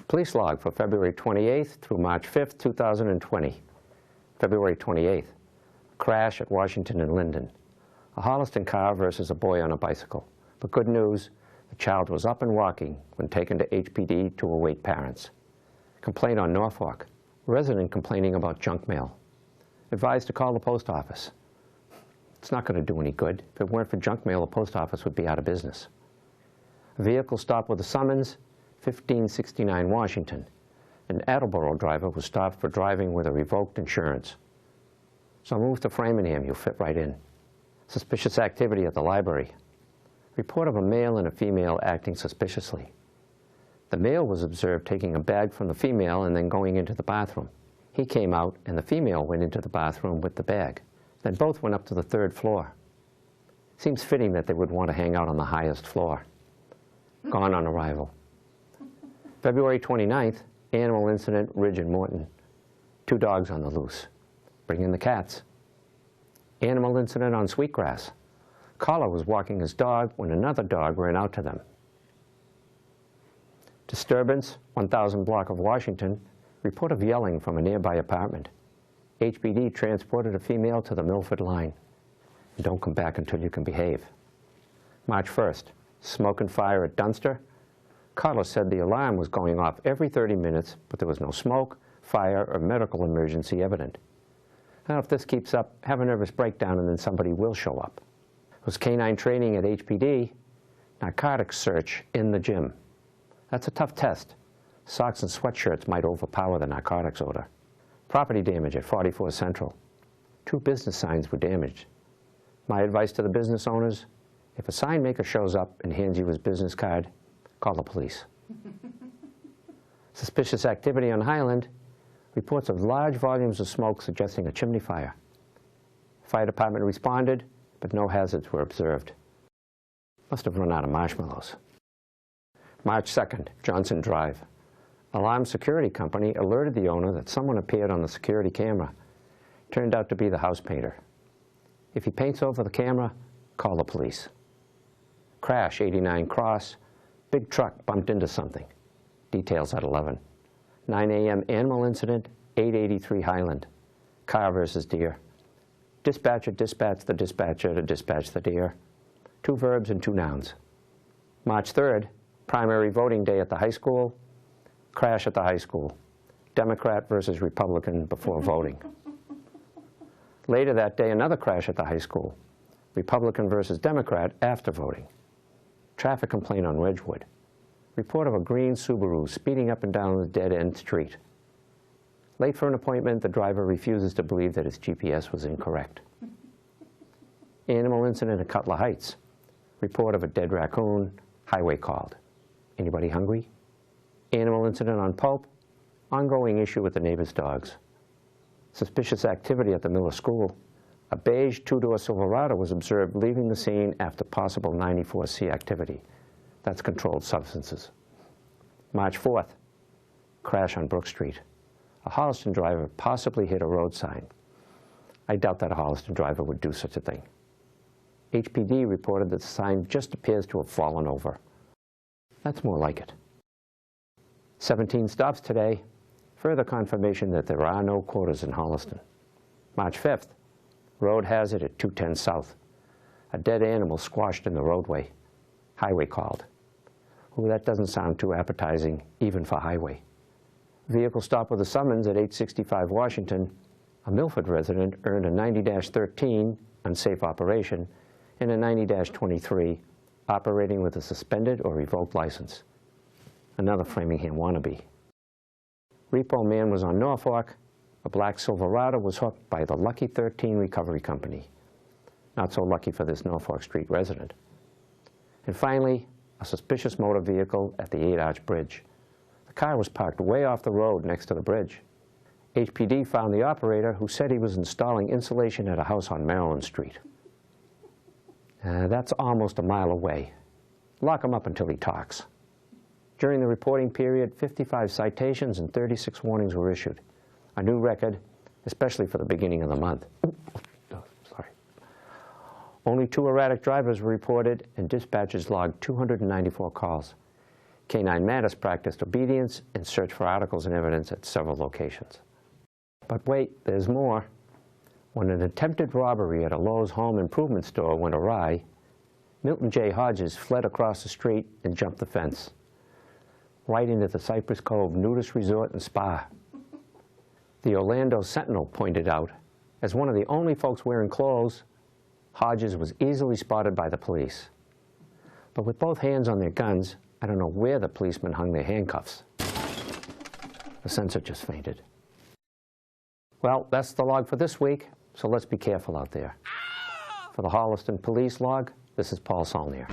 Police log for February 28th through March 5th, 2020. February 28th, crash at Washington and Linden. A Holliston car versus a boy on a bicycle. But good news, the child was up and walking when taken to HPD to await parents. Complaint on Norfolk. Resident complaining about junk mail. Advised to call the post office. It's not going to do any good. If it weren't for junk mail, the post office would be out of business. A vehicle stopped with a summons, 1569 Washington. An Attleboro driver was stopped for driving with a revoked insurance. So move to Framingham, you'll fit right in. Suspicious activity at the library. Report of a male and a female acting suspiciously. The male was observed taking a bag from the female and then going into the bathroom. He came out and the female went into the bathroom with the bag. Then both went up to the 3rd floor. Seems fitting that they would want to hang out on the highest floor. Gone on arrival. February 29th, animal incident, Ridge and Morton. 2 dogs on the loose. Bring in the cats. Animal incident on Sweetgrass. Caller was walking his dog when another dog ran out to them. Disturbance, 1000 block of Washington. Report of yelling from a nearby apartment. HPD transported a female to the Milford line. And don't come back until you can behave. March 1st, smoke and fire at Dunster. Caller said the alarm was going off every 30 minutes, but there was no smoke, fire, or medical emergency evident. Now, if this keeps up, have a nervous breakdown and then somebody will show up. It was canine training at HPD, narcotics search in the gym. That's a tough test. Socks and sweatshirts might overpower the narcotics odor. Property damage at 44 Central. 2 business signs were damaged. My advice to the business owners, if a sign maker shows up and hands you his business card, call the police. Suspicious activity on Highland. Reports of large volumes of smoke suggesting a chimney fire. Fire department responded, but no hazards were observed. Must have run out of marshmallows. March 2nd, Johnson Drive. Alarm security company alerted the owner that someone appeared on the security camera. Turned out to be the house painter. If he paints over the camera, call the police. Crash, 89 Cross. Big truck bumped into something. Details at 11. 9 a.m. animal incident, 883 Highland. Car versus deer. Dispatcher dispatched the dispatcher to dispatch the deer. 2 verbs and 2 nouns. March 3rd, primary voting day at the high school. Crash at the high school. Democrat versus Republican before voting. Later that day, another crash at the high school. Republican versus Democrat after voting. Traffic complaint on Wedgwood. Report of a green Subaru speeding up and down the dead-end street. Late for an appointment, the driver refuses to believe that his GPS was incorrect. Animal incident at Cutler Heights. Report of a dead raccoon, highway called. Anybody hungry? Animal incident on Pope. Ongoing issue with the neighbor's dogs. Suspicious activity at the Miller School. A beige 2-door Silverado was observed leaving the scene after possible 94C activity. That's controlled substances. March 4th, crash on Brook Street. A Holliston driver possibly hit a road sign. I doubt that a Holliston driver would do such a thing. HPD reported that the sign just appears to have fallen over. That's more like it. 17 stops today. Further confirmation that there are no quarters in Holliston. March 5th, road hazard at 210 South. A dead animal squashed in the roadway. Highway called. Ooh, that doesn't sound too appetizing, even for highway. Vehicle stopped with a summons at 865 Washington. A Milford resident earned a 90-13, unsafe operation, and a 90-23, operating with a suspended or revoked license. Another Framingham wannabe. Repo man was on Norfolk. A black Silverado was hooked by the Lucky 13 Recovery Company. Not so lucky for this Norfolk Street resident. And finally, a suspicious motor vehicle at the 8-arch bridge. The car was parked way off the road next to the bridge. HPD found the operator, who said he was installing insulation at a house on Maryland Street. That's almost a mile away. Lock him up until he talks. During the reporting period, 55 citations and 36 warnings were issued, a new record, especially for the beginning of the month. Sorry. Only 2 erratic drivers were reported, and dispatchers logged 294 calls. K-9 Mattis practiced obedience and searched for articles and evidence at several locations. But wait, there's more. When an attempted robbery at a Lowe's home improvement store went awry, Milton J. Hodges fled across the street and jumped the fence, right into the Cypress Cove Nudist Resort and Spa. The Orlando Sentinel pointed out, as one of the only folks wearing clothes, Hodges was easily spotted by the police. But with both hands on their guns, I don't know where the policemen hung their handcuffs. The censor just fainted. Well, that's the log for this week, so let's be careful out there. For the Holliston Police Log, this is Paul Saulnier.